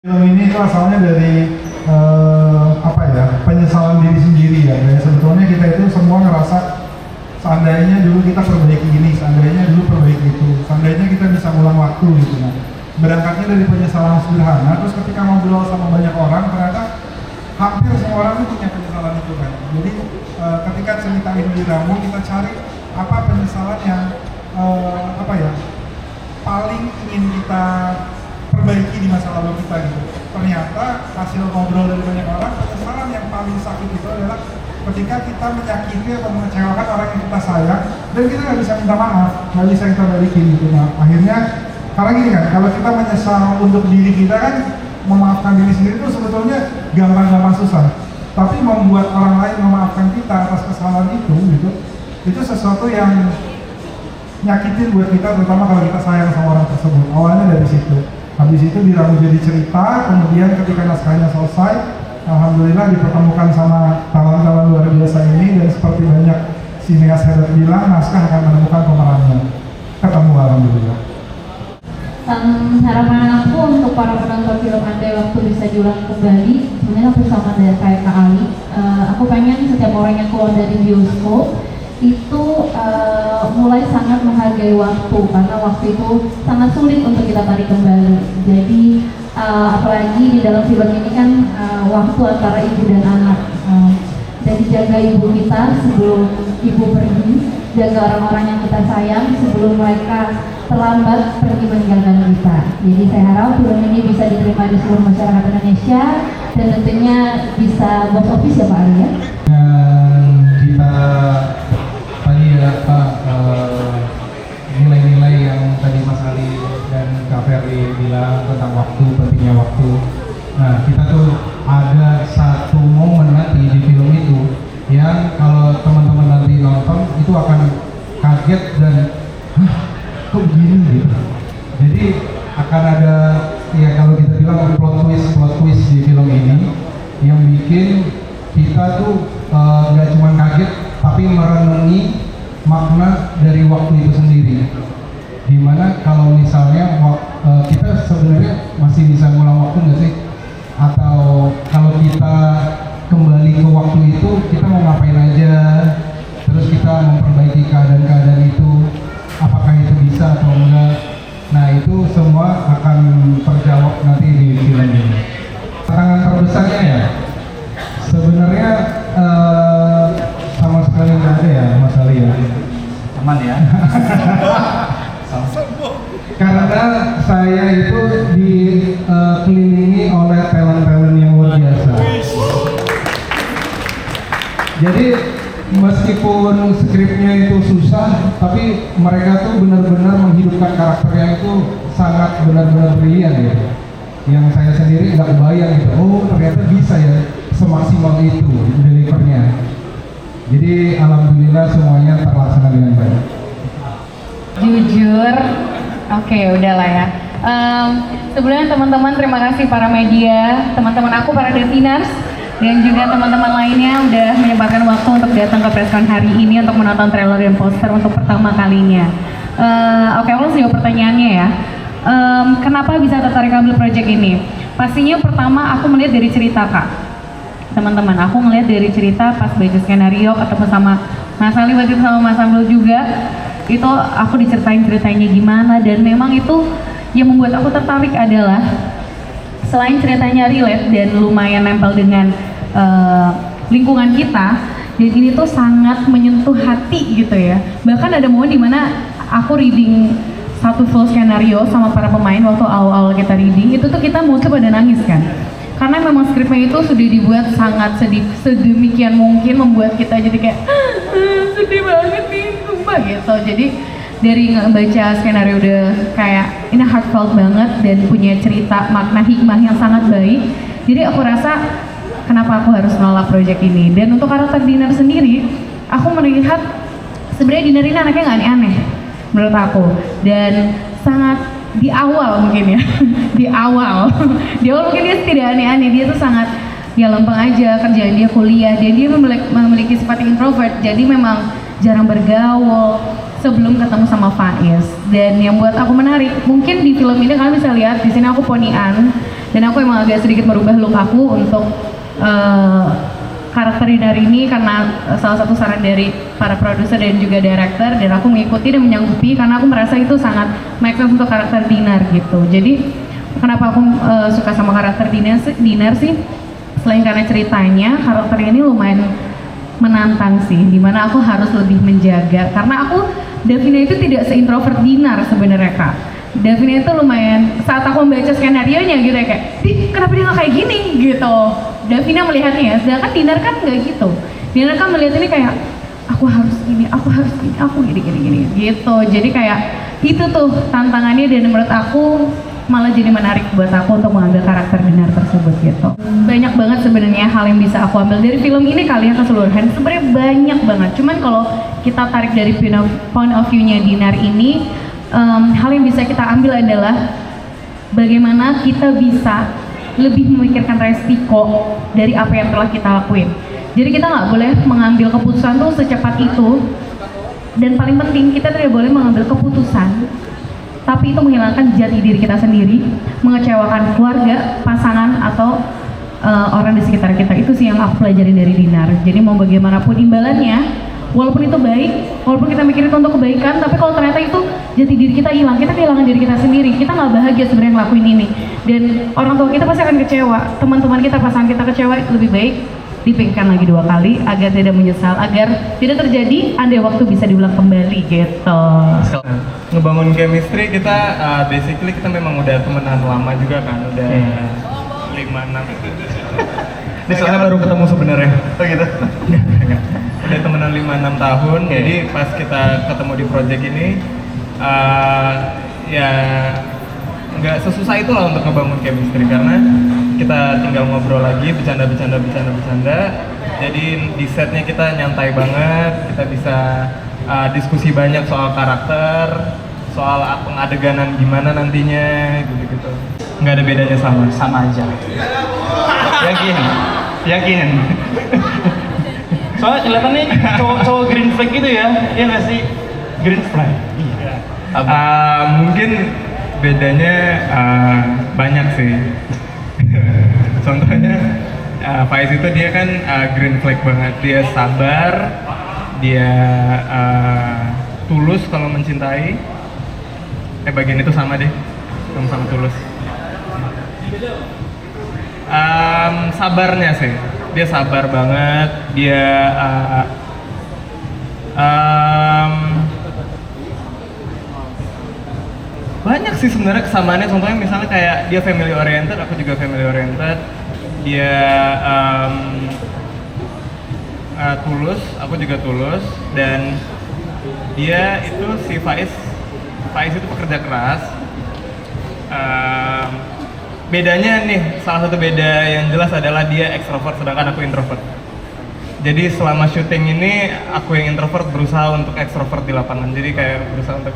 Film ini itu asalnya dari penyesalan diri sendiri ya. Dan sebetulnya kita itu semua ngerasa seandainya dulu kita perbaiki ini, seandainya dulu perbaiki itu, seandainya kita bisa ulang waktu gitu kan. Berangkatnya dari penyesalan sederhana, terus ketika ngobrol sama banyak orang ternyata hampir semua orang itu punya penyesalan itu kan. Jadi ketika cerita ini diramu, kita cari apa penyesalan yang paling ingin kita perbaiki di masa lalu kita gitu. Ternyata hasil ngobrol dari banyak orang, penyesalan yang paling sakit itu adalah ketika kita menyakiti atau mengecewakan orang yang kita sayang dan kita nggak bisa minta maaf, nggak bisa kita balikin gitu. Nah akhirnya karena gini kan, kalau kita menyesal untuk diri kita kan, memaafkan diri sendiri itu sebetulnya gampang-gampang susah, tapi membuat orang lain memaafkan kita atas kesalahan itu sesuatu yang nyakitin buat kita, terutama kalau kita sayang sama orang tersebut. Awalnya dari situ, habis itu diramu jadi cerita, kemudian ketika naskahnya selesai, alhamdulillah dipertemukan sama kawan-kawan luar biasa ini, dan seperti banyak sineas hebat bilang, naskah akan menemukan pemerannya. Ketemu alhamdulillah. Harapan aku untuk para penonton film Andai Waktu Bisa Diulang Kembali, sebenarnya aku sama dengan kayak Kak Ali. Aku pengen setiap orang yang keluar dari bioskop itu mulai sangat menghargai waktu, karena waktu itu sangat sulit untuk kita tarik kembali. Jadi apalagi di dalam film ini kan waktu antara ibu dan anak, jadi jaga ibu kita sebelum ibu pergi, jaga orang-orang yang kita sayang sebelum mereka terlambat pergi meninggalkan kita. Jadi saya harap film ini bisa diterima di seluruh masyarakat Indonesia dan tentunya bisa box office ya Pak Ali ya. Dan kita tadi ya Pak, nilai-nilai yang tadi Mas Ali dan Kak Ferry bilang tentang waktu, pentingnya waktu. Nah kita tuh ada satu momen nanti di film itu yang kalau teman-teman nanti nonton itu akan kaget dan kok begini gitu. Jadi akan ada ya, kalau kita bilang plot twist di film ini yang bikin kita tuh nggak cuma kaget tapi merenungi makna dari waktu itu sendiri. Dimana kalau misalnya kita sebenarnya masih bisa ngulang waktu nggak sih? Atau kalau kita kembali ke waktu itu kita mau ngapain aja? Terus kita memperbaiki keadaan-keadaan itu, apakah itu bisa atau enggak? Nah itu semua akan terjawab nanti di film ini. Tantangan terbesarnya ya sebenarnya sama sekali nggak ada ya Mas Ali ya. Aman ya. Karena saya itu dikelilingi oleh talent-talent yang luar biasa. Jadi meskipun skripnya itu susah, tapi mereka tuh benar-benar menghidupkan karakternya itu sangat benar-benar brilian ya. Yang saya sendiri nggak kebayang gitu, oh ternyata bisa ya semaksimal itu delivernya. Jadi alhamdulillah semuanya terlaksana dengan baik. Jujur, oke udahlah ya. Sebelumnya teman-teman terima kasih para media, teman-teman aku para Deviners, dan juga teman-teman lainnya udah menyempatkan waktu untuk datang ke preskon hari ini untuk menonton trailer dan poster untuk pertama kalinya. Oke, langsung jawab pertanyaannya ya. Kenapa bisa tertarik ambil project ini? Pastinya pertama aku melihat dari cerita Kak. Teman-teman, aku ngeliat dari cerita pas baca skenario, ketemu sama Mas Ali, waktu itu sama Mas Ambil juga, itu aku diceritain ceritanya gimana, dan memang itu yang membuat aku tertarik adalah selain ceritanya relate dan lumayan nempel dengan lingkungan kita, dan ini tuh sangat menyentuh hati gitu ya. Bahkan ada momen dimana aku reading satu full skenario sama para pemain, waktu awal-awal kita reading itu tuh kita mostly pada nangis kan, karena memang skripnya itu sudah dibuat sangat sedemikian mungkin membuat kita jadi kayak sedih banget nih sumpah gitu. Jadi dari ngebaca skenario udah kayak ini heartfelt banget dan punya cerita makna hikmah yang sangat baik. Jadi aku rasa kenapa aku harus nolak project ini. Dan untuk karakter Dinar sendiri, aku melihat sebenarnya Dinar ini anaknya nggak aneh-aneh menurut aku, dan sangat di awal mungkin ya di awal mungkin dia tidak aneh-aneh, dia tuh sangat ya lempeng aja, kerjaan dia kuliah, dan dia memiliki sifat introvert, jadi memang jarang bergaul sebelum ketemu sama Faiz. Dan yang buat aku menarik, mungkin di film ini kalian bisa lihat di sini aku ponian, Dan aku emang agak sedikit merubah look aku untuk karakter Dinar ini karena salah satu saran dari para produser dan juga director, dan aku mengikuti dan menyanggupi karena aku merasa itu sangat make sense untuk karakter Dinar gitu. Jadi kenapa aku suka sama karakter Dinar sih? Selain karena ceritanya, karakter ini lumayan menantang sih, dimana aku harus lebih menjaga karena aku Davina itu tidak seintrovert Dinar sebenarnya Kak. Davina itu lumayan, saat aku membaca skenario-nya gitu ya kayak, kenapa dia nggak kayak gini gitu. Davina melihatnya ya, sedangkan Dinar kan nggak gitu. Dinar kan melihat ini kayak, aku harus gini, aku gini gitu. Jadi kayak itu tuh tantangannya, dan menurut aku malah jadi menarik buat aku untuk mengambil karakter Dinar tersebut gitu. Banyak banget sebenarnya hal yang bisa aku ambil dari film ini kali ya keseluruhan. Sebenarnya banyak banget. Cuman kalau kita tarik dari point of view-nya Dinar ini, hal yang bisa kita ambil adalah bagaimana kita bisa lebih memikirkan resiko dari apa yang telah kita lakuin. Jadi kita nggak boleh mengambil keputusan tuh secepat itu, dan paling penting kita tidak boleh mengambil keputusan tapi itu menghilangkan jati diri kita sendiri, mengecewakan keluarga, pasangan, atau orang di sekitar kita. Itu sih yang aku pelajari dari Dinar. Jadi mau bagaimanapun imbalannya, walaupun itu baik, walaupun kita mikir itu untuk kebaikan, tapi kalau ternyata itu jati diri kita hilang, kita kehilangan diri kita sendiri, kita nggak bahagia sebenarnya ngelakuin ini, dan orang tua kita pasti akan kecewa, teman-teman kita, pasangan kita kecewa. Lebih baik dipikirkan lagi 2 kali agar tidak menyesal, agar tidak terjadi andai waktu bisa diulang kembali gitu. Ngebangun chemistry kita basically kita memang udah temenan lama juga kan, udah 5-6. Ini soalnya baru ketemu sebenarnya. Oh gitu. Udah temenan 5-6 tahun. Jadi pas kita ketemu di project ini ya nggak sesusah itu lah untuk ngebangun chemistry, karena kita tinggal ngobrol lagi, bercanda. Jadi di setnya kita nyantai banget, kita bisa diskusi banyak soal karakter, soal pengadeganan gimana nantinya, gitu-gitu. Nggak ada bedanya, sama aja. Yakin. Soalnya kelihatannya cowok green flag gitu ya, iya nggak sih? Green flag. Iya. Mungkin bedanya banyak sih. Contohnya Faiz itu dia kan green flag banget, dia sabar, dia tulus kalau mencintai. Bagian itu sama deh, sama tulus. Sabarnya sih, dia sabar banget, dia banyak sih sebenarnya kesamaannya. Contohnya misalnya kayak dia family oriented, aku juga family oriented. Dia tulus, aku juga tulus. Dan dia itu si Faiz itu pekerja keras. Bedanya nih, salah satu beda yang jelas adalah dia ekstrovert sedangkan aku introvert. Jadi selama syuting ini aku yang introvert berusaha untuk ekstrovert di lapangan. Jadi kayak berusaha untuk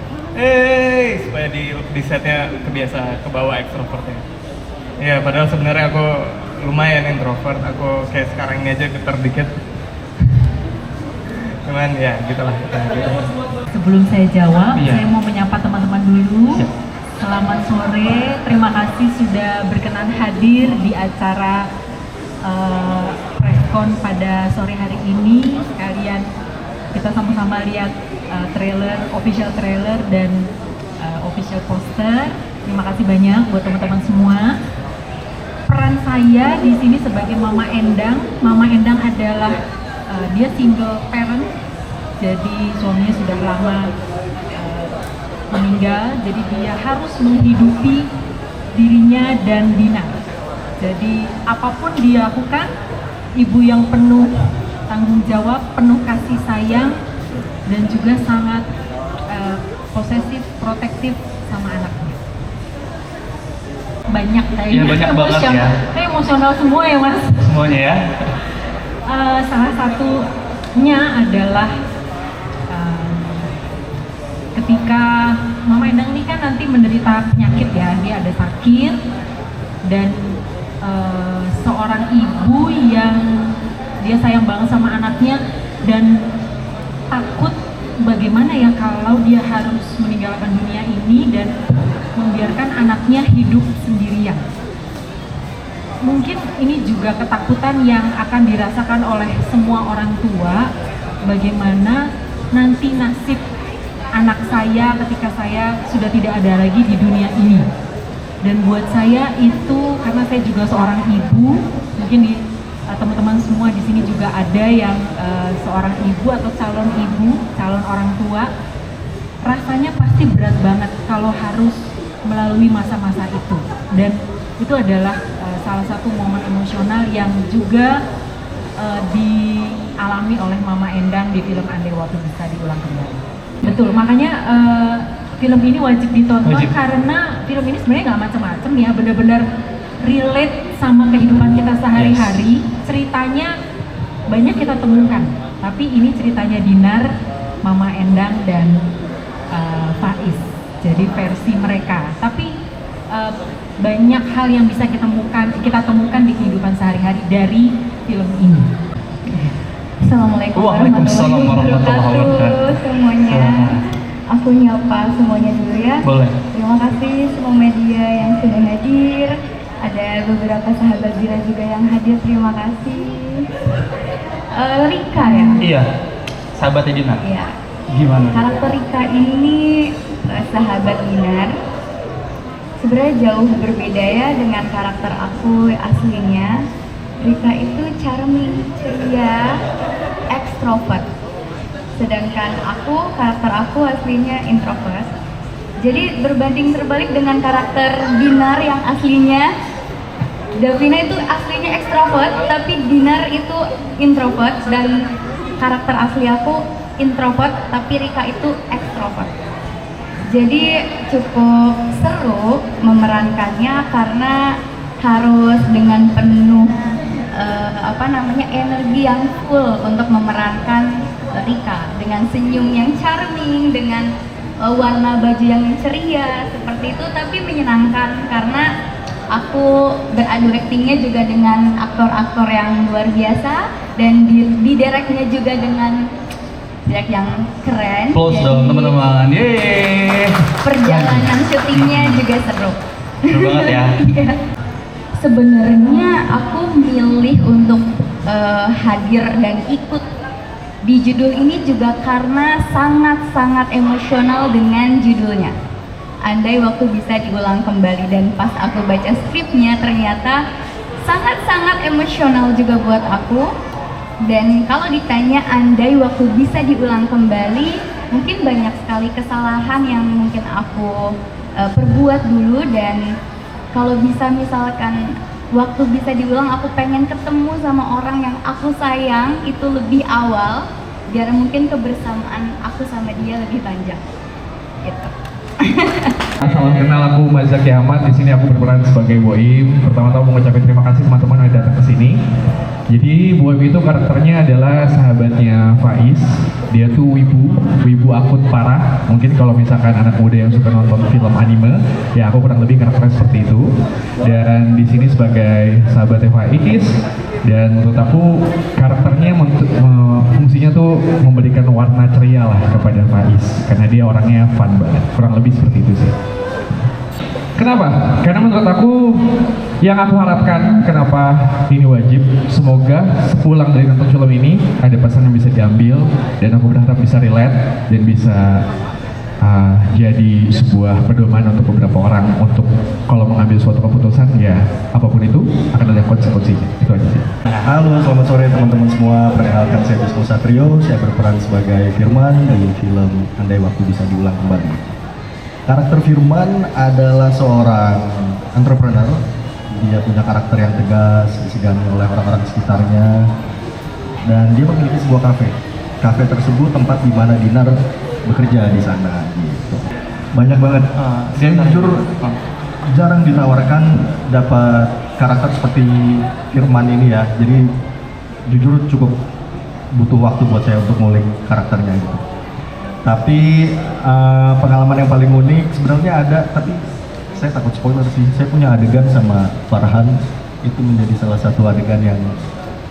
supaya di setnya kebiasa kebawa ekstrovertnya. Ya padahal sebenarnya aku lumayan introvert. Aku kayak sekarang ini aja getar dikit. Cuman ya gitulah kita gitu. Sebelum saya jawab, saya mau menyapa teman-teman dulu. Selamat sore, terima kasih sudah berkenan hadir di acara preskon pada sore hari ini. Sekalian kita sama-sama lihat official trailer dan official poster. Terima kasih banyak buat teman-teman semua. Peran saya di sini sebagai Mama Endang. Mama Endang adalah dia single parent, jadi suaminya sudah lama meninggal, jadi dia harus menghidupi dirinya dan Dinar. Jadi apapun dia lakukan, ibu yang penuh tanggung jawab, penuh kasih sayang, dan juga sangat posesif, protektif sama anaknya. Banyak kayaknya. Ya, banyak banget ya. Emosional semua ya Mas. Semuanya ya. Salah satunya adalah ketika Mama Endang ini kan nanti menderita penyakit ya, dia ada sakit, dan seorang ibu yang dia sayang banget sama anaknya dan takut bagaimana ya kalau dia harus meninggalkan dunia ini dan membiarkan anaknya hidup sendirian. mungkin ini juga ketakutan yang akan dirasakan oleh semua orang tua, bagaimana nanti nasib anak saya ketika saya sudah tidak ada lagi di dunia ini. Dan buat saya itu, karena saya juga seorang ibu, mungkin di teman-teman semua di sini juga ada yang seorang ibu atau calon ibu, calon orang tua, rasanya pasti berat banget kalau harus melalui masa-masa itu. Dan itu adalah salah satu momen emosional yang juga dialami oleh Mama Endang di film Andai Waktu Bisa Diulang Kembali. Betul, makanya film ini wajib ditonton karena film ini sebenarnya nggak macam-macam ya, benar-benar relate sama kehidupan kita sehari-hari. Ceritanya banyak kita temukan, tapi ini ceritanya Dinar, Mama Endang dan Faiz. Jadi versi mereka. Tapi banyak hal yang bisa kita temukan di kehidupan sehari-hari dari film ini. Assalamualaikum Waalaikumsalam warahmatullahi wabarakatuh. Semuanya. Aku nyapa semuanya dulu ya. Boleh. Terima kasih semua media yang sudah hadir. Ada beberapa sahabat Zira juga yang hadir. Terima kasih. Rika ya? Iya, sahabatnya Dinar. Iya. Gimana? Karakter Rika ini sahabat Dinar. Sebenarnya jauh berbeda ya dengan karakter aku aslinya. Rika itu charming, ceria, ekstrovert. Sedangkan karakter aku aslinya introvert. Jadi berbanding terbalik dengan karakter Dinar yang aslinya, Davina itu aslinya ekstrovert, tapi Dinar itu introvert, dan karakter asli aku introvert, tapi Rika itu ekstrovert. Jadi cukup seru memerankannya karena harus dengan penuh energi yang full untuk memerankan Rika dengan senyum yang charming, dengan warna baju yang ceria seperti itu, tapi menyenangkan karena aku beradu aktingnya juga dengan aktor-aktor yang luar biasa, dan di directnya juga dengan direct yang keren. Close dong teman-teman, yeay. Perjalanan syutingnya juga seru. Seru banget ya. Iya. Sebenarnya aku milih untuk hadir dan ikut di judul ini juga karena sangat-sangat emosional dengan judulnya. Andai Waktu Bisa Diulang Kembali, dan pas aku baca skripnya ternyata sangat-sangat emosional juga buat aku. Dan kalau ditanya andai waktu bisa diulang kembali, mungkin banyak sekali kesalahan yang mungkin aku perbuat dulu, dan kalau bisa misalkan waktu bisa diulang, aku pengen ketemu sama orang yang aku sayang itu lebih awal, biar mungkin kebersamaan aku sama dia lebih panjang gitu. Salam kenal, aku Mazaki Ahmad. Di sini aku berperan sebagai Boim. Pertama-tama mau ngucapin terima kasih teman-teman yang datang ke sini. Jadi Boim itu karakternya adalah sahabatnya Faiz. Dia tuh wibu akut parah. Mungkin kalau misalkan anak muda yang suka nonton film anime, ya aku kurang lebih karakternya seperti itu. Dan di sini sebagai sahabatnya Faiz, dan menurut aku karakternya fungsinya tuh memberikan warna ceria lah kepada Faiz, karena dia orangnya fun banget. Kurang lebih seperti itu sih. Kenapa? Karena menurut aku, yang aku harapkan kenapa ini wajib, semoga sepulang dari nonton film ini ada pesan yang bisa diambil, dan aku berharap bisa relate dan bisa jadi sebuah pedoman untuk beberapa orang untuk kalau mengambil suatu keputusan, ya apapun itu akan ada konsekuensinya. Itu aja sih. Halo, selamat sore teman-teman semua. Perkenalkan, saya Bismo Satrio. Saya berperan sebagai Firman di film Andai Waktu Bisa Diulang Kembali. Karakter Firman adalah seorang entrepreneur. Dia punya karakter yang tegas, disegani oleh orang-orang sekitarnya, dan dia memiliki sebuah kafe. Kafe tersebut tempat di mana Dinar bekerja di sana. Gitu. Banyak banget. Saya jujur jarang ditawarkan dapat karakter seperti Firman ini ya. Jadi jujur cukup butuh waktu buat saya untuk ngulik karakternya gitu. Tapi pengalaman yang paling unik sebenarnya ada, tapi saya takut spoiler sih. Saya punya adegan sama Farhan, itu menjadi salah satu adegan yang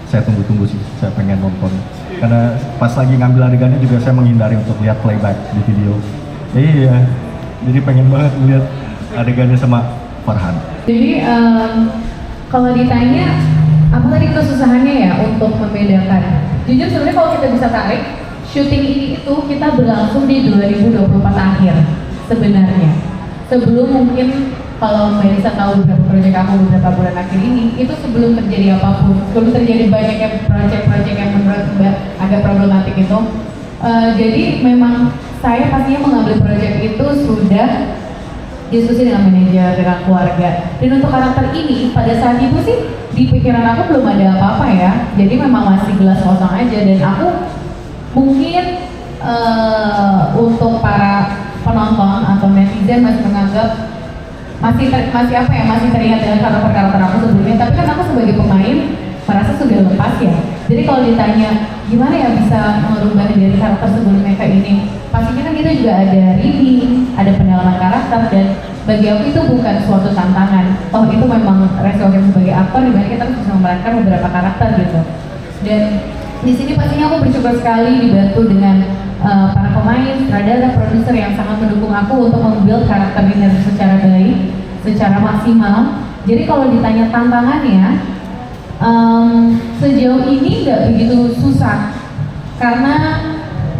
saya tunggu-tunggu sih. Saya pengen nonton, karena pas lagi ngambil adegannya juga saya menghindari untuk lihat playback di video. Iya, jadi pengen banget lihat adegannya sama Farhan. Jadi Kalau ditanya apa tadi kesusahannya ya untuk membedakan, jujur sebenarnya kalau kita bisa tarik syuting ini itu kita berlangsung di 2024 akhir sebenarnya. Sebelum mungkin kalau Mbak Nisa tahu beberapa proyek aku beberapa bulan akhir ini, itu sebelum terjadi apapun, sebelum terjadi banyaknya proyek-proyek yang menurut Mbak agak problematik itu. Jadi memang saya pastinya mengambil proyek itu sudah diskusi dengan manajer, dengan keluarga. Dan untuk karakter ini pada saat itu sih di pikiran aku belum ada apa-apa ya. Jadi memang masih gelas kosong aja, dan aku mungkin untuk para penonton atau netizen masih menganggap masih terlihat dengan karakter aku sebelumnya. Tapi kan aku sebagai pemain merasa sudah lepas ya. Jadi kalau ditanya gimana ya bisa merubah dari karakter sebelumnya ke ini, pastinya kan kita juga ada reading, ada pendalaman karakter, dan bagi aku itu bukan suatu tantangan. Oh itu memang resiko sebagai aktor, dimana kita harus bisa memerankan beberapa karakter gitu. Dan di sini pastinya aku bersyukur sekali dibantu dengan para pemain, sutradara, produser yang sangat mendukung aku untuk membuild karakter ini secara baik, secara maksimal. Jadi kalau ditanya tantangannya, sejauh ini nggak begitu susah karena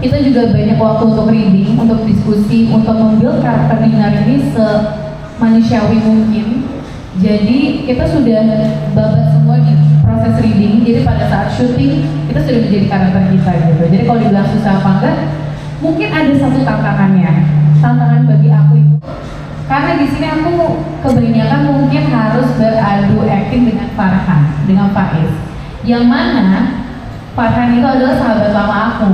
kita juga banyak waktu untuk reading, untuk diskusi, untuk membuild karakter Dinar ini semanusiawi mungkin. Jadi kita sudah babat semua di proses reading. Jadi pada saat syuting kita sudah menjadi karakter kita gitu. Jadi kalau dibilang susah apa enggak, mungkin ada satu tantangannya. Tantangan bagi aku itu karena di sini aku kebanyakan mungkin harus beradu acting dengan Farhan, dengan Faiz. Yang mana Farhan itu adalah sahabat lama aku.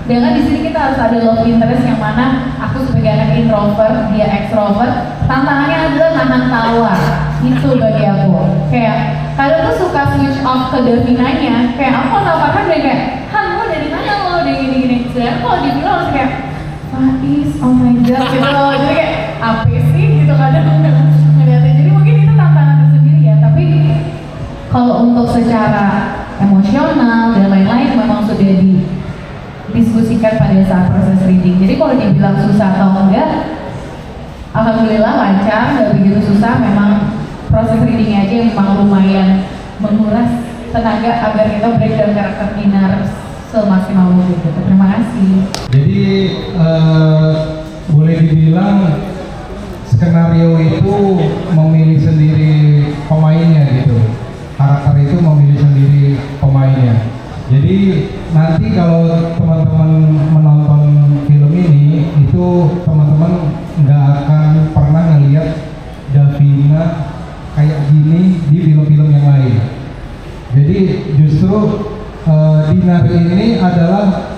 Dengan di sini kita harus ada love interest yang mana aku sebagai anak introvert, dia extrovert. Tantangannya adalah nahan tawa. Itu bagi aku. Kayak kadang tuh suka switch off ke Davinanya. Kayak aku sama Farhan udah kayak, Han lo dari mana lo, udah gini-gini. Sedangkan kalau di film harus kayak, Faiz, oh my god gitu loh. Jadi kayak apa sih gitu kadang ngeliatnya. Jadi mungkin itu tantangan tersendiri ya. Tapi kalau untuk secara emosional dan lain-lain memang sudah didiskusikan pada saat proses reading. Jadi kalau dibilang susah atau enggak, alhamdulillah lancar, nggak begitu susah. Memang proses readingnya aja yang memang lumayan menguras tenaga agar kita breakdown karakter Dinar semaksimal mungkin gitu. Terima kasih. Jadi boleh dibilang skenario itu memilih sendiri pemainnya gitu. Karakter itu memilih sendiri pemainnya. Jadi nanti kalau teman-teman menonton film ini, itu teman-teman nggak akan pernah ngelihat Davina kayak gini di film-film yang lain. Jadi justru Dinar ini adalah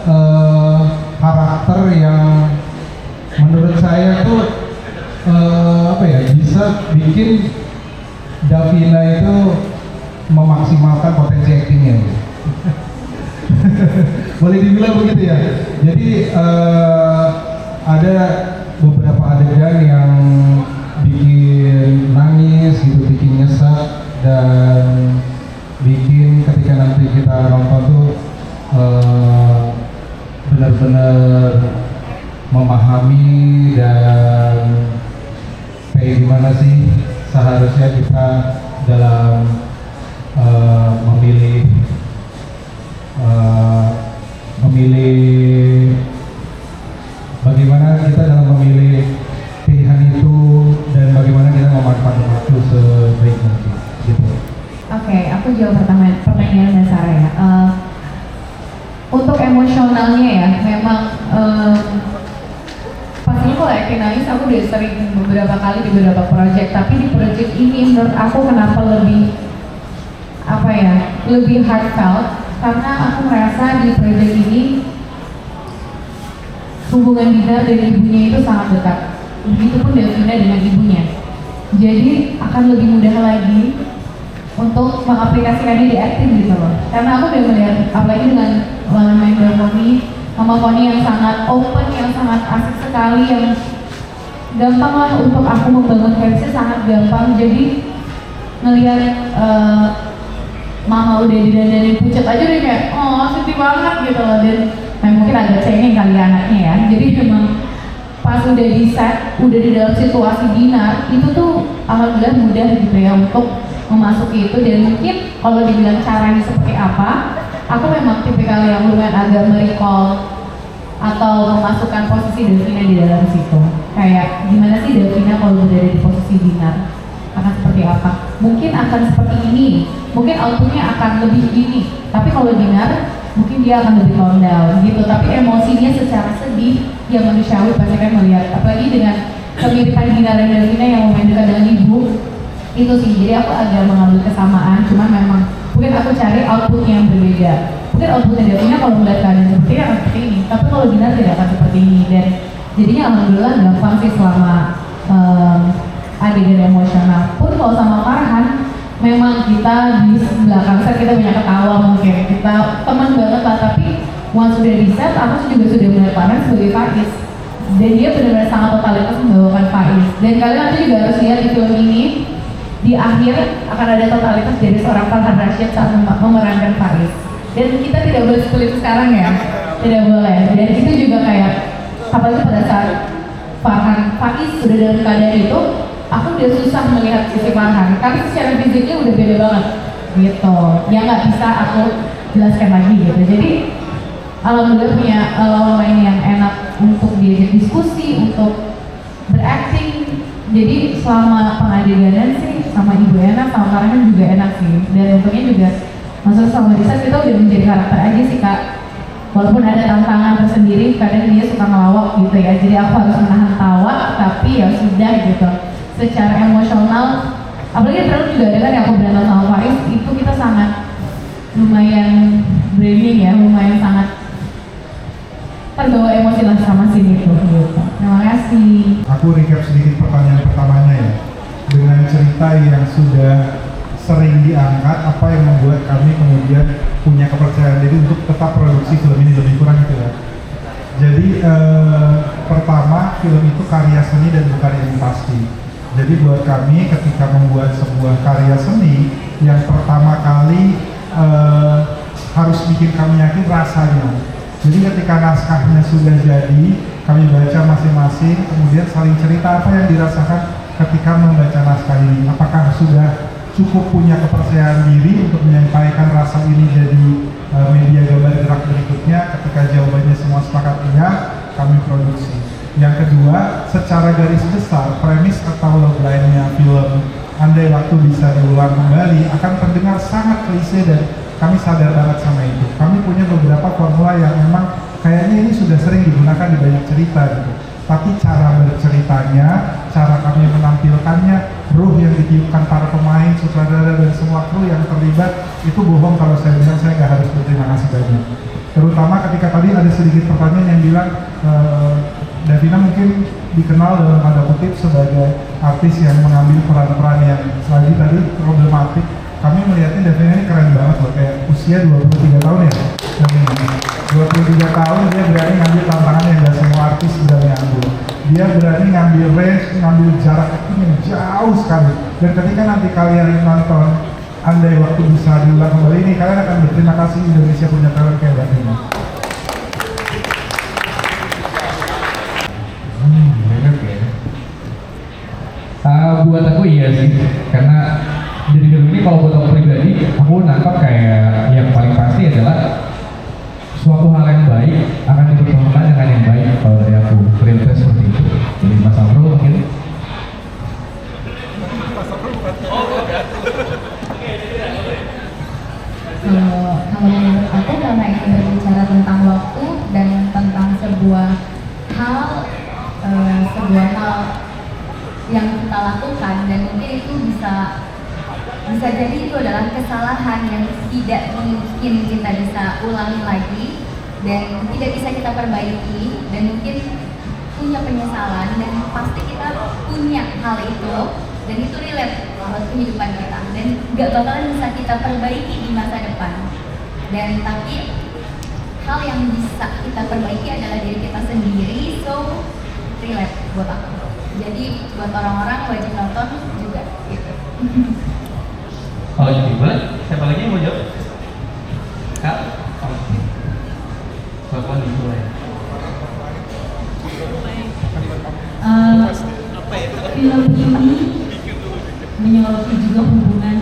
karakter yang menurut saya tuh bisa bikin Davina itu memaksimalkan potensi aktingnya. Boleh dibilang begitu ya. Jadi ada beberapa adegan yang bikin nangis gitu, bikin nyesek, dan bikin ketika nanti kita nonton tuh benar-benar memahami dan kayak gimana sih seharusnya kita dalam memilih bagaimana kita dalam memilih pilihan itu dan bagaimana kita memanfaatkan waktu sebaik mungkin gitu. Oke, aku jawab pertanyaan dasar ya. Untuk emosionalnya ya, memang pastinya kalau acting nangis aku udah sering beberapa kali di beberapa project, tapi di project ini menurut aku kenapa lebih lebih heartfelt, karena aku merasa di project ini hubungan Dinar dan ibunya itu sangat dekat. Begitupun Davina dengan ibunya. Jadi akan lebih mudah lagi untuk mengaplikasikannya di acting gitu loh. Karena aku udah melihat, apalagi dengan main Mama Foni yang sangat open, yang sangat asik sekali, yang gampang lah untuk aku membangun chemistry, sangat gampang. Jadi ngelihat Mama udah didandanin pucat aja udah kayak, oh sedih banget gitu loh. Dan mungkin agak cengeng kali anaknya ya. Jadi memang pas udah di set, udah di dalam situasi Dinar, itu tuh alhamdulillah mudah gitu ya untuk memasuki itu. Dan mungkin kalau dibilang caranya seperti apa, aku memang tipikal yang lumayan agak merecall atau memasukkan posisi Davina di dalam situ. Kayak gimana sih Davina kalau berada di posisi Dinar, akan seperti apa? Mungkin akan seperti ini, mungkin outputnya akan lebih gini, tapi kalau Dinar mungkin dia akan lebih tone down gitu. Tapi emosinya secara sedih yang manusiawi pasti kan melihat, apalagi dengan kemiripan Dinar dan Davina yang lumayan dekat dengan ibu itu sih. Jadi aku agak mengambil kesamaan, cuman memang mungkin aku cari outputnya yang berbeda. Mungkin outputnya Davina kalau melihat keadaan seperti ini akan seperti ini, tapi kalau Dinar tidak akan seperti ini. Dan jadinya alhamdulillah gampang sih selama adegan emosional. Pun kalau sama Farhan, memang kita di belakang set kita banyak ketawa, mungkin kita teman banget lah, tapi once sudah di set, aku juga sudah melihat Farhan sebagai Faiz, dan dia benar-benar sangat totalitas membawakan Faiz. Dan kalian nanti juga harus lihat di film ini, di akhir akan ada totalitas dari seorang Farhan Rashid saat memerankan Faiz. Dan kita tidak boleh split sekarang ya, tidak boleh. Dan itu juga kayak, apalagi pada saat Farhan Faiz sudah dalam keadaan itu, aku udah susah melihat sisi Farhan karena secara fisiknya udah beda banget gitu, yang nggak bisa aku jelaskan lagi gitu. Jadi alhamdulillah punya lawan main yang enak untuk diajak diskusi, untuk berakting. Jadi selama pengadeganan sih sama Ibu enak, sama Farhan juga enak sih. Dan untungnya juga maksudnya sama Risa kita udah menjadi karakter aja sih Kak. Walaupun ada tantangan tersendiri, kadang dia suka ngelawak gitu ya. Jadi aku harus menahan tawa, tapi ya sudah gitu. Secara emosional, apalagi terus juga ada kan yang aku berantem sama Faiz, itu kita sangat lumayan branding ya, lumayan sangat terbawa emosi lah sama sini itu gitu. Terima kasih. Aku recap sedikit pertanyaan pertamanya ya. Dengan cerita yang sudah sering diangkat, apa yang membuat kami kemudian punya kepercayaan diri untuk tetap produksi film ini, lebih kurang itu ya. Jadi pertama, film itu karya seni dan bukan yang pasti. Jadi buat kami ketika membuat sebuah karya seni, yang pertama kali harus bikin kami yakin rasanya. Jadi ketika naskahnya sudah jadi, kami baca masing-masing, kemudian saling cerita apa yang dirasakan ketika membaca naskah ini. Apakah sudah cukup punya kepercayaan diri untuk menyampaikan rasa ini jadi media gambar gerak berikutnya? Ketika jawabannya semua sepakat iya, kami produksi. Yang kedua, secara garis besar, premis atau logline-nya film Andai Waktu Bisa Diulang Kembali akan terdengar sangat klise dan kami sadar banget sama itu. Kami punya beberapa formula yang memang kayaknya ini sudah sering digunakan di banyak cerita gitu. Tapi cara berceritanya, cara kami menampilkannya, ruh yang ditiupkan para pemain, sutradara dan semua kru yang terlibat, itu bohong kalau saya bilang saya nggak harus berterima kasih banyak. Terutama ketika tadi ada sedikit pertanyaan yang bilang Davina mungkin dikenal dalam tanda kutip sebagai artis yang mengambil peran-peran yang tadi problematik. Kami melihatnya Davina ini keren banget loh, kayak usia 23 tahun ya. 23 tahun dia berani ngambil tantangan yang gak semua artis berani ambil. Dia berani ngambil range, ngambil jarak yang jauh sekali. Dan ketika nanti kalian nonton Andai Waktu Bisa Diulang Kembali ini, kalian akan berterima kasih Indonesia punya talent kayak Davina. Buat aku iya sih, karena jadi film ini kalau buat aku pribadi, aku nangkap kayak yang paling pasti adalah suatu hal yang baik akan dipertemukan dengan yang baik. Kalau dari aku, prioritas seperti itu. Jadi Mas Amro mungkin. Kalau menurut aku, karena ini berbicara tentang waktu dan tentang sebuah hal yang kita lakukan, dan mungkin itu bisa jadi itu adalah kesalahan yang tidak mungkin kita bisa ulangi lagi dan tidak bisa kita perbaiki, dan mungkin punya penyesalan, dan pasti kita punya hal itu dan itu relate buat kehidupan kita dan gak bakalan bisa kita perbaiki di masa depan. Dan tapi hal yang bisa kita perbaiki adalah diri kita sendiri, so relate buat aku. Jadi buat orang-orang wajib nonton juga gitu. Kalau jadi boleh, siapa lagi yang mau jawab? Kak? Oke. Bapak dimulai. Film ini menyoroti juga hubungan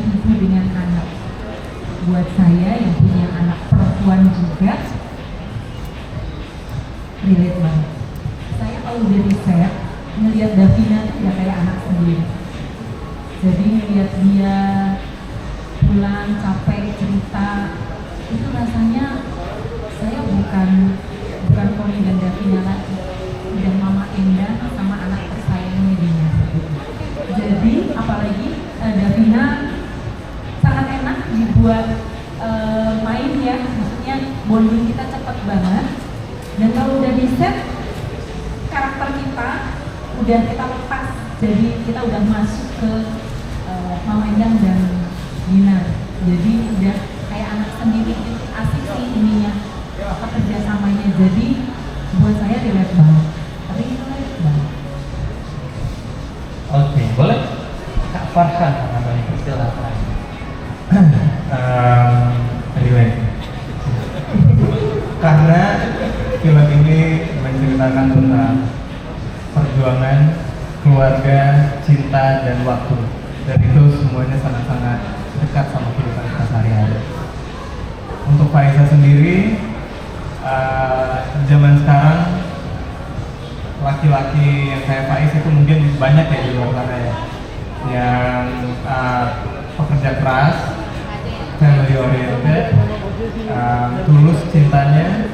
lihat dia pulang capek cerita, itu rasanya saya bukan Koni dan Davina lagi, udah Mama Enda sama anak tersayangnya dia. Jadi apalagi Davina sangat enak dibuat main ya, maksudnya bonding kita cepet banget. Dan kalau udah di set, karakter kita udah kita lepas, jadi kita udah masuk ke Mama Endang dan Dina. Jadi udah kayak anak sendiri gitu, asik sih ininya, kerjasamanya. Jadi buat saya relate banget. Tapi itu relate banget. Oke, boleh Kak Farhan namanya, silakan. Relate. Karena film ini menceritakan tentang perjuangan, keluarga, cinta, dan waktu. Dan itu semuanya sangat-sangat dekat sama kehidupan kita sehari-hari. Untuk Faiza sendiri, zaman sekarang laki-laki yang kayak Faiz itu mungkin banyak ya di luar sana ya, yang pekerja keras, family oriented, tulus cintanya,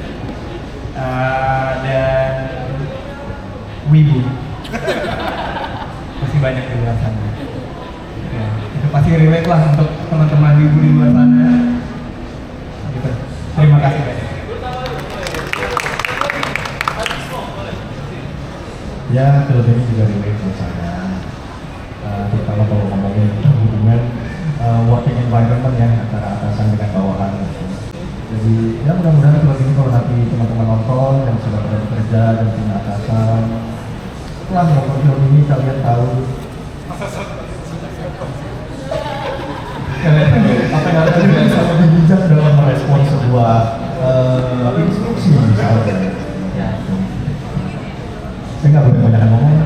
dan wibu. Masih banyak di luar sana. Ya, itu pasti relate lah untuk teman-teman wibu di luar sana. Gitu. Terima kasih banyak. Ya, film ini juga relate buat saya, terutama kalau ngomongin hubungan working environment ya, antara atasan dengan bawahan gitu. Jadi ya mudah-mudahan film ini kalau nanti teman-teman nonton yang sudah bekerja dan punya atasan, setelah nonton film ini kalian tahu apa yang harus bisa lebih bijak dalam merespon sebuah instruksi misalnya. Ya, saya nggak boleh banyak ngomong.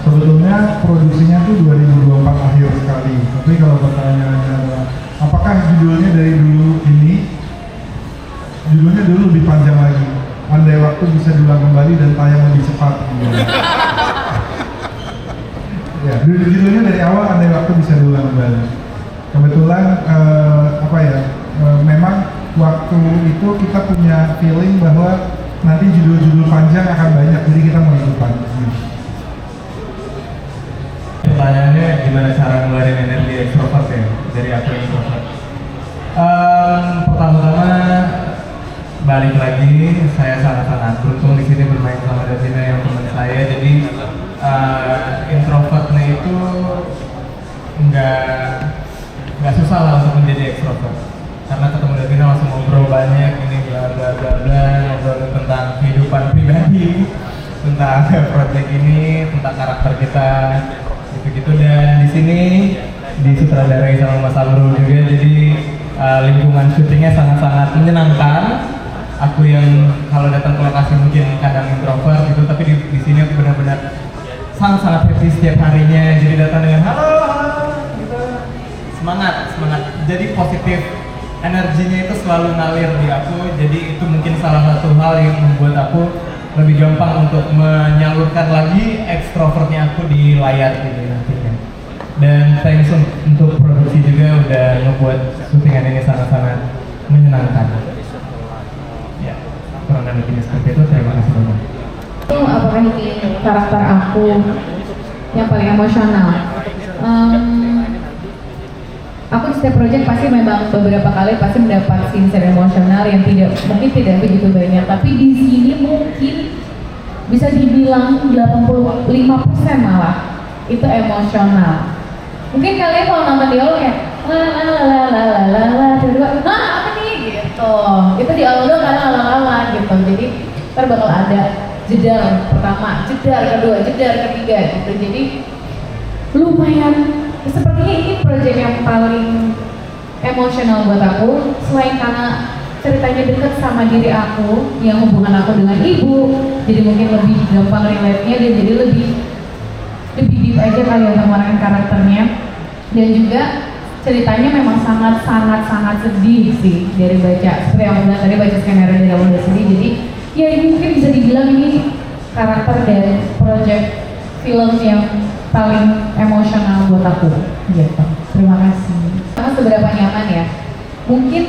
Sebetulnya produksinya tuh 2024 akhir sekali. Tapi kalau pertanyaannya adalah apakah judulnya dari dulu ini, judulnya dulu lebih panjang lagi. Andai waktu bisa diulang kembali dan tayang lebih cepat. Ya, judulnya dari awal andai waktu bisa diulang kembali. Kebetulan memang waktu itu kita punya feeling bahwa nanti judul-judul panjang akan banyak, jadi kita mau ikutan. Pertanyaannya gimana cara ngeluarin energi ekstrovert ya dari aku yang introvert? Pertama-tama balik lagi, saya sangat-sangat beruntung di sini bermain sama Davina yang teman saya. Jadi introvertnya itu nggak susah lah untuk menjadi ekstrovert, karena ketemu Davina langsung ngobrol banyak, ini bla bla bla bla, ngobrol tentang kehidupan pribadi, tentang project ini, tentang karakter kita, gitu-gitu. Dan di sini disutradarai sama Mas Amrul juga, jadi lingkungan syutingnya sangat-sangat menyenangkan. Aku yang kalau datang ke lokasi mungkin kadang introvert gitu, tapi di sini aku benar-benar sangat-sangat happy setiap harinya. Jadi datang dengan halo gitu, semangat. Jadi positif, energinya itu selalu ngalir di aku. Jadi itu mungkin salah satu hal yang membuat aku lebih gampang untuk menyalurkan lagi ekstrovertnya aku di layar gitu nantinya. Dan thanks untuk produksi juga udah ngebuat syutingan ini sangat-sangat menyenangkan. Ya, kurang lebihnya seperti itu. Terima kasih banyak. Itu apakah ini karakter aku yang paling emosional? Aku di setiap project pasti memang beberapa kali pasti mendapat scene emosional yang mungkin tidak begitu banyak, tapi di sini mungkin bisa dibilang 85% malah itu emosional. Mungkin kalian kalau nonton dialog ya tiba-tiba apa nih gitu, itu di awal doang karena gitu. Jadi ntar bakal ada jedar pertama, jedar kedua, jedar ketiga gitu. Jadi lumayan, sepertinya ini proyek yang paling emosional buat aku, selain karena ceritanya dekat sama diri aku, yang hubungan aku dengan ibu, jadi mungkin lebih gampang relate-nya dan jadi lebih deep aja kali untuk memerankan karakternya. Dan juga ceritanya memang sangat sedih sih dari baca, seperti yang aku bilang tadi, baca skenario dari awal udah sedih. Jadi ya ini mungkin bisa dibilang ini karakter dari project film yang paling emosional buat aku gitu. Terima kasih. Karena seberapa nyaman ya? Mungkin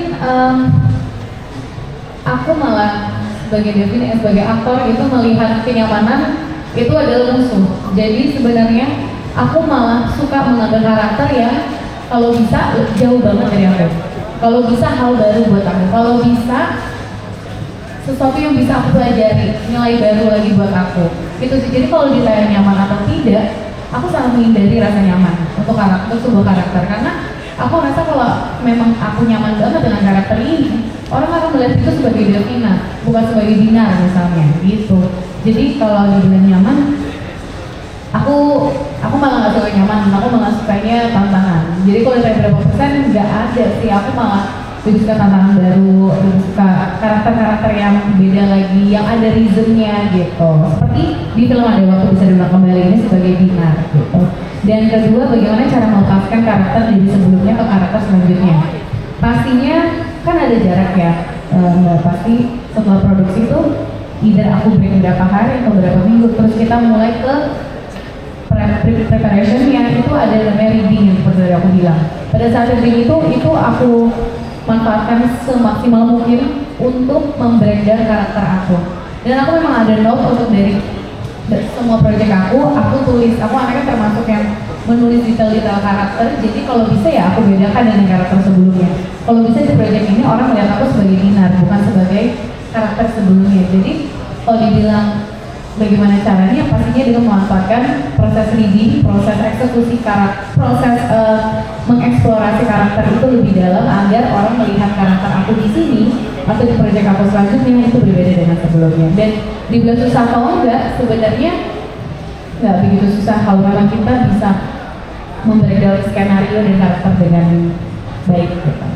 aku malah sebagai Devin, sebagai aktor itu melihat kenyamanan itu adalah musuh. Jadi sebenarnya aku malah suka mengambil karakter yang kalau bisa jauh banget dari aku. Kalau bisa hal baru buat aku. Kalau bisa sesuatu yang bisa aku pelajari, nilai baru lagi buat aku. Gitu sih. Jadi kalau ditanya nyaman atau tidak, aku sangat menghindari rasa nyaman untuk sebuah karakter karena aku rasa kalau memang aku nyaman banget dengan karakter ini, orang akan melihat itu sebagai Devina, bukan sebagai Dinar misalnya, gitu. Jadi kalau dibilang nyaman, aku malah nggak suka nyaman, aku malah sukanya tantangan. Jadi kalau ditanya berapa persen, nggak ada sih. Aku malah lebih suka tantangan baru, lebih suka karakter-karakter yang beda lagi, yang ada reasonnya gitu. Seperti di film Ada Waktu Bisa Diulang Kembali ini sebagai Dinar gitu. Dan kedua, bagaimana cara melepaskan karakter dari sebelumnya ke karakter selanjutnya. Pastinya kan ada jarak ya, pasti setelah produksi itu either aku break beberapa hari atau beberapa minggu, terus kita mulai ke preparationnya, itu ada namanya reading yang seperti aku bilang. Pada saat reading itu aku manfaatkan semaksimal mungkin untuk membreakdown karakter aku. Dan aku memang ada note untuk dari semua proyek aku tulis. Aku anaknya termasuk yang menulis detail-detail karakter, jadi kalau bisa ya aku bedakan dengan karakter sebelumnya. Kalau bisa di proyek ini orang melihat aku sebagai Dinar, bukan sebagai karakter sebelumnya. Jadi kalau dibilang bagaimana caranya, pastinya dengan memanfaatkan proses reading, proses eksekusi karakter, proses mengeksplorasi karakter itu lebih dalam agar orang melihat karakter aku di sini atau di proyek aku selanjutnya itu berbeda dengan sebelumnya. Dan dibilang susah atau enggak, sebenarnya nggak begitu susah kalau memang kita bisa membreakdown skenario dan karakter dengan baik gitu.